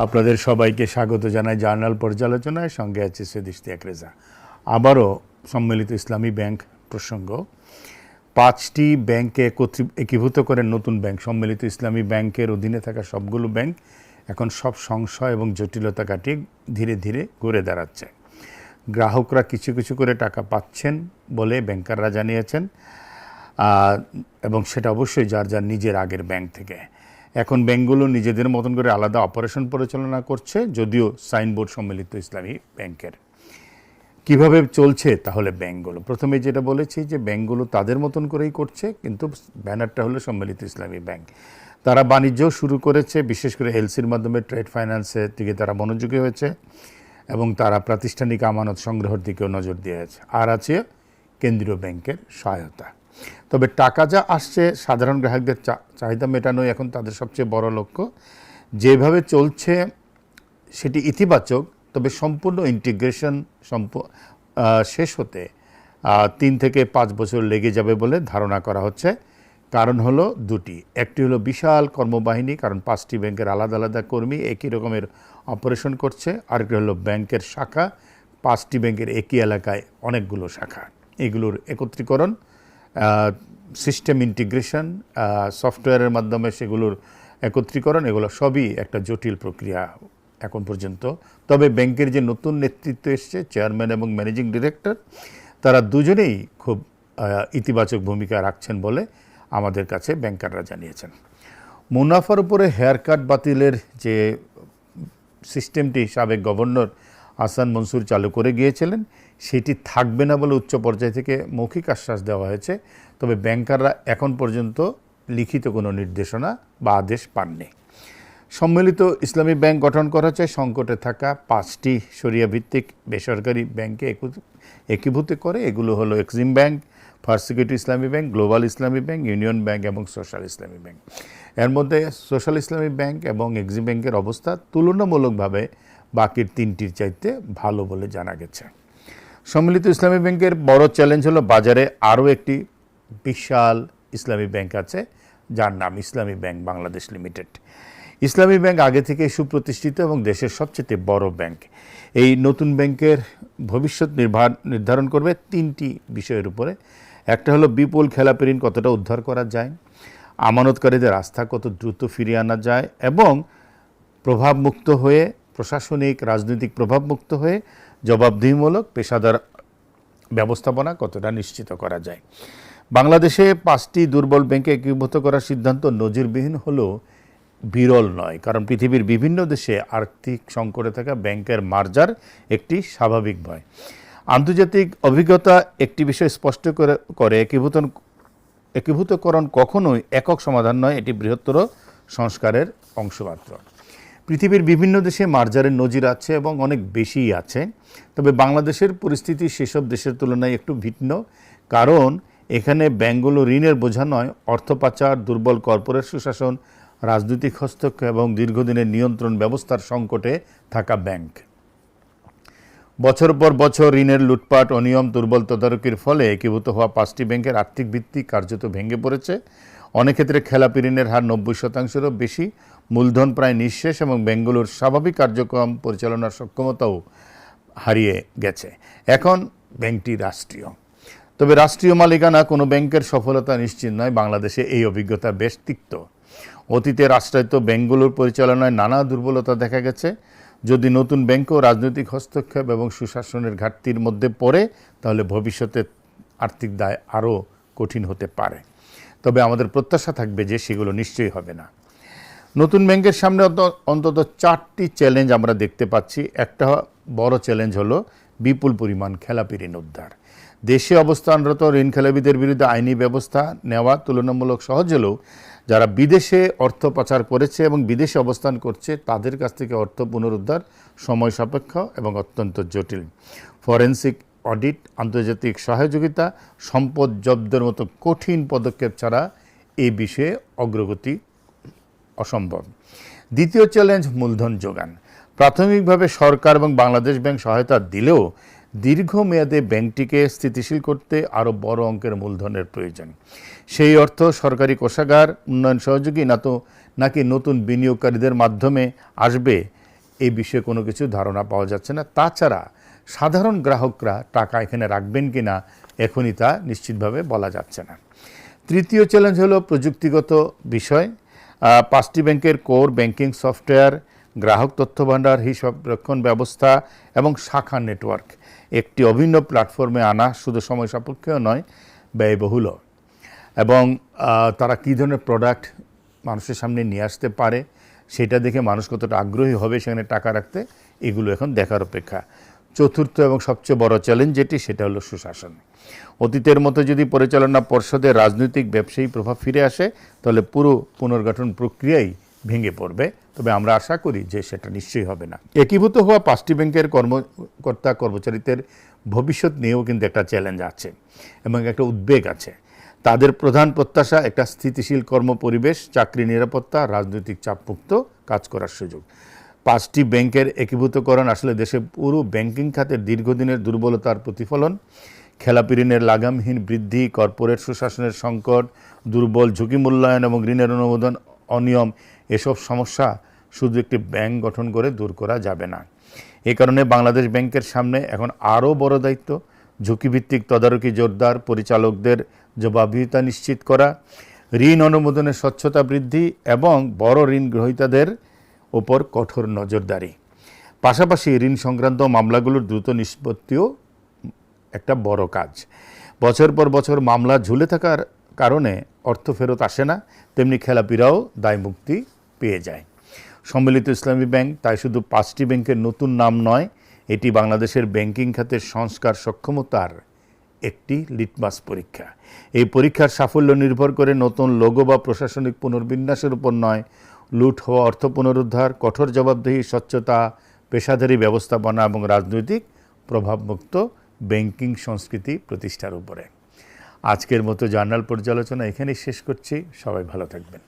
আপনাদের সবাইকে স্বাগত জানাই জার্নাল পর্যালোচনায়। সঙ্গে আছে সৈয়দ ইশতিয়াক রেজা। আবারও সম্মিলিত ইসলামী ব্যাংক প্রসঙ্গ। 5টি ব্যাংকে একীভূত করে নতুন ব্যাংক সম্মিলিত ইসলামী ব্যাংকের অধীনে থাকা সবগুলো ব্যাংক এখন সব সংশয় এবং জটিলতা কাটিয়ে ধীরে ধীরে ঘুরে দাঁড়াচ্ছে। গ্রাহকরা কিছু কিছু করে টাকা পাচ্ছেন বলে ব্যাংকাররা জানিয়েছেন, এবং সেটা অবশ্যই যার যার নিজের আগের ব্যাংক থেকে। এখন ব্যাংকগুলো নিজেদের মতন করে আলাদা অপারেশন পরিচালনা করছে, যদিও সাইনবোর্ড সম্মিলিত ইসলামী ব্যাংকের। কিভাবে চলছে তাহলে ব্যাংকগুলো? প্রথমে যেটা বলেছি যে ব্যাংকগুলো তাদের মতন করেই করছে, কিন্তু ব্যানারটা হলো সম্মিলিত ইসলামী ব্যাংক। তারা বাণিজ্যও শুরু করেছে, বিশেষ করে এলসির মাধ্যমে ট্রেড ফাইন্যান্সের দিকে তারা মনোযোগী হয়েছে এবং তারা প্রাতিষ্ঠানিক আমানত সংগ্রহের দিকেও নজর দিয়েছে। আর আছে কেন্দ্রীয় ব্যাংকের সহায়তা। তবে টাকা যা আসছে সাধারণ গ্রাহকদের চাহিদা মেটানোই এখন তাদের সবচেয়ে বড় লক্ষ্য। যেভাবে চলছে সেটি ইতিবাচক, তবে সম্পূর্ণ ইন্টিগ্রেশন শেষ হতে 3 থেকে 5 বছর লেগে যাবে বলে ধারণা করা হচ্ছে। কারণ হলো দুটি। একটি হলো বিশাল কর্মবাহিনী, কারণ 5টি ব্যাংকের আলাদা আলাদা কর্মী একই রকমের অপারেশন করছে। আরেকটি হলো ব্যাংকের শাখা, 5টি ব্যাংকের একই এলাকায় অনেকগুলো শাখা, এগুলোর একত্রীকরণ, সিস্টেম ইন্টিগ্রেশন, সফটওয়্যারের মাধ্যমে সেগুলোর একত্রীকরণ, এগুলো সবই একটা জটিল প্রক্রিয়া এখন পর্যন্ত। তবে ব্যাংকের যে নতুন নেতৃত্ব এসছে, চেয়ারম্যান এবং ম্যানেজিং ডিরেক্টর, তারা দুজনেই খুব ইতিবাচক ভূমিকা রাখছেন বলে আমাদের কাছে ব্যাংকাররা জানিয়েছেন। মুনাফার উপরে হেয়ারকাট বাতিলের যে সিস্টেমটি সাবেক গভর্নর আহসান মনসুর চালু করে গিয়েছিলেন, সেটি থাকবে না বলে উচ্চ পর্যায় থেকে মৌখিক আশ্বাস দেওয়া হয়েছে। তবে ব্যাংকাররা এখন পর্যন্ত লিখিত কোনো নির্দেশনা বা আদেশ পাননি। সম্মিলিত ইসলামী ব্যাংক গঠন করা হচ্ছে সংকটে থাকা 5টি শরিয়া ভিত্তিক বেসরকারি ব্যাংকে একীভূত করে। এগুলো হলো এক্সিম ব্যাংক, ফার্স্ট সিকিউরিটি ইসলামী ব্যাংক, গ্লোবাল ইসলামী ব্যাংক, ইউনিয়ন ব্যাংক এবং সোশ্যাল ইসলামী ব্যাংক। এর মধ্যে সোশ্যাল ইসলামী ব্যাংক এবং এক্সিম ব্যাংকের অবস্থা তুলনামূলকভাবে বাকির 3টির চাইতে ভালো বলে জানা গেছে। সম্মিলিত ইসলামী ব্যাংকের বড় চ্যালেঞ্জ হলো বাজারে আরও একটি বিশাল ইসলামী ব্যাংক আছে, যার নাম ইসলামী ব্যাংক বাংলাদেশ লিমিটেড। ইসলামী ব্যাংক আগে থেকে সুপ্রতিষ্ঠিত এবং দেশের সবচেয়ে বড় ব্যাংক। এই নতুন ব্যাংকের ভবিষ্যৎ নির্ধারণ করবে 3টি বিষয়ের উপরে। একটা হলো বিপুল খেলাপি ঋণ কতটা উদ্ধার করা যায়, আমানতকারীদের আস্থা কত দ্রুত ফিরিয়ে আনা যায়, এবং প্রভাবমুক্ত হয়ে প্রশাসনিক রাজনৈতিক প্রভাবমুক্ত হয়ে জবাবদিহিমূলক পেশাদার ব্যবস্থাপনা কতটা নিশ্চিত করা যায়। বাংলাদেশে 5টি দুর্বল ব্যাংকে একীভূত করার সিদ্ধান্ত নজিরবিহীন হলেও বিরল নয়, কারণ পৃথিবীর বিভিন্ন দেশে আর্থিক সংকটে থাকা ব্যাংকের মার্জার একটি স্বাভাবিক ভয়। আন্তর্জাতিক অভিজ্ঞতা একটি বিষয় স্পষ্ট করে একীভূতকরণ কখনোই একক সমাধান নয়, এটি বৃহত্তর সংস্কারের অংশমাত্র। পৃথিবীর বিভিন্ন দেশে মার্জারের নজির আছে এবং অনেক বেশিই আছে। তবে বাংলাদেশের পরিস্থিতি সেসব দেশের তুলনায় একটু ভিন্ন, কারণ এখানে ব্যাংকগুলো ঋণের বোঝা নয়, অর্থ পাচার, দুর্বল কর্পোরেট সুশাসন, রাজনৈতিক হস্তক্ষেপ এবং দীর্ঘদিনের নিয়ন্ত্রণ ব্যবস্থার সংকটে থাকা ব্যাংক। বছর পর বছর ঋণের লুটপাট, অনিয়ম, দুর্বল তদারকির ফলে একীভূত হওয়া 5টি ব্যাংকের আর্থিক ভিত্তি কার্যত ভেঙে পড়েছে। অনেক ক্ষেত্রে খেলাপি ঋণের হার 90%-রও বেশি, মূলধন প্রায় নিঃশেষ এবং ব্যাংকগুলোর স্বাভাবিক কার্যক্রম পরিচালনার সক্ষমতাও হারিয়ে গেছে। এখন ব্যাংকটি রাষ্ট্রীয়, তবে রাষ্ট্রীয় মালিকানা কোনো ব্যাংকের সফলতা নিশ্চিত নয়। বাংলাদেশে এই অভিজ্ঞতা বেশ তিক্ত। অতীতে রাষ্ট্রায়ত্ত ব্যাংকগুলোর পরিচালনায় নানা দুর্বলতা দেখা গেছে। যদি নতুন ব্যাংকও রাজনৈতিক হস্তক্ষেপ এবং সুশাসনের ঘাটতির মধ্যে পড়ে, তাহলে ভবিষ্যতে আর্থিক দায় আরও কঠিন হতে পারে। তবে আমাদের প্রত্যাশা থাকবে যে সেগুলো নিশ্চয়ই হবে না। নতুন ব্যাংকের সামনে অন্তত 4টি চ্যালেঞ্জ আমরা দেখতে পাচ্ছি। একটা বড় চ্যালেঞ্জ হলো বিপুল পরিমাণ খেলাপি ঋণ উদ্ধার। দেশে অবস্থানরত ঋণ খেলাপিদের বিরুদ্ধে আইনি ব্যবস্থা নেওয়া তুলনামূলক সহজ হলেও যারা বিদেশে অর্থ পাচার করেছে এবং বিদেশে অবস্থান করছে, তাদের কাছ থেকে অর্থ পুনরুদ্ধার সময় সাপেক্ষ এবং অত্যন্ত জটিল। ফরেনসিক অডিট, আন্তর্জাতিক সহযোগিতা, সম্পদ জব্দের মতো কঠিন পদক্ষেপ ছাড়া এই বিষয়ে অগ্রগতি অসম্ভব। দ্বিতীয় চ্যালেঞ্জ মূলধন যোগান। প্রাথমিকভাবে সরকার এবং বাংলাদেশ ব্যাংক সহায়তা দিলেও দীর্ঘমেয়াদে ব্যাংকটিকে স্থিতিশীল করতে আরও বড় অঙ্কের মূলধনের প্রয়োজন। সেই অর্থ সরকারি কোষাগার, উন্নয়ন সহযোগী নাকি নতুন বিনিয়োগকারীদের মাধ্যমে আসবে, এই বিষয়ে কোনো কিছু ধারণা পাওয়া যাচ্ছে না। তাছাড়া সাধারণ গ্রাহকরা টাকা এখানে রাখবেন কি না এখনই তা নিশ্চিতভাবে বলা যাচ্ছে না। তৃতীয় চ্যালেঞ্জ হলো প্রযুক্তিগত বিষয়। 5টি ব্যাংকের কোর ব্যাংকিং সফটওয়্যার, গ্রাহক তথ্য ভাণ্ডার, হিসাব রক্ষণ ব্যবস্থা এবং শাখা নেটওয়ার্ক একটি অভিন্ন প্ল্যাটফর্মে আনা শুধু সময় সাপেক্ষও নয়, ব্যয়বহুল। এবং তারা কী ধরনের প্রোডাক্ট মানুষের সামনে নিয়ে আসতে পারে সেটা দেখে মানুষ কতটা আগ্রহী হবে সেখানে টাকা রাখতে, এগুলো এখন দেখার অপেক্ষা। চতুর্থ এবং সবচেয়ে বড় চ্যালেঞ্জ যেটি, সেটা হলো সুশাসন। অতীতের মতো যদি পরিচালনা পর্ষদে রাজনৈতিক ব্যবসায়ী প্রভাব ফিরে আসে তাহলে পুরো পুনর্গঠন প্রক্রিয়াই ভেঙে পড়বে। তবে আমরা আশা করি যে সেটা নিশ্চয়ই হবে না। একীভূত হওয়া 5টি ব্যাংকের কর্মকর্তা কর্মচারীদের ভবিষ্যৎ নিয়েও কিন্তু একটা চ্যালেঞ্জ আছে এবং একটা উদ্বেগ আছে। তাদের প্রধান প্রত্যাশা একটা স্থিতিশীল কর্মপরিবেশ, চাকরি নিরাপত্তা, রাজনৈতিক চাপমুক্ত কাজ করার সুযোগ। 5টি ব্যাংকের একীভূতকরণ আসলে দেশে পুরো ব্যাংকিং খাতের দীর্ঘদিনের দুর্বলতার প্রতিফলন। খেলাপি ঋণের লাগামহীন বৃদ্ধি, কর্পোরেট সুশাসনের সংকট, দুর্বল ঝুঁকি মূল্যায়ন এবং ঋণের অনুমোদন অনিয়ম, এসব সমস্যা শুধু একটি ব্যাংক গঠন করে দূর করা যাবে না। এ কারণে বাংলাদেশ ব্যাংকের সামনে এখন আরও বড় দায়িত্ব। ঝুঁকিভিত্তিক তদারকি জোরদার, পরিচালকদের জবাবদিহিতা নিশ্চিত করা, ঋণ অনুমোদনের স্বচ্ছতা বৃদ্ধি এবং বড় ঋণ গ্রহীতাদের ওপর কঠোর নজরদারি। পাশাপাশি ঋণ সংক্রান্ত মামলাগুলোর দ্রুত নিষ্পত্তিও একটা বড় কাজ। বছর পর বছর মামলা ঝুলে থাকার কারণে অর্থ ফেরত আসে না, তেমনি খেলাপিরাও দায়মুক্তি পেয়ে যায়। সম্মিলিত ইসলামী ব্যাংক তাই শুধু 5টি ব্যাংকের নতুন নাম নয়, এটি বাংলাদেশের ব্যাংকিং খাতের সংস্কার সক্ষমতার একটি লিটমাস পরীক্ষা। এই পরীক্ষার সাফল্য নির্ভর করে নতুন লোগো বা প্রশাসনিক পুনর্বিন্যাসের উপর নয়, লুট হওয়া অর্থ পুনরুদ্ধার, কঠোর জবাবদিহি, স্বচ্ছতা, পেশাদারী ব্যবস্থাপনা এবং রাজনৈতিক প্রভাবমুক্ত ব্যাংকিং সংস্কৃতি প্রতিষ্ঠার উপরে। আজকের মতো জার্নাল পর্যালোচনা এখানেই শেষ করছি। সবাই ভালো থাকবেন।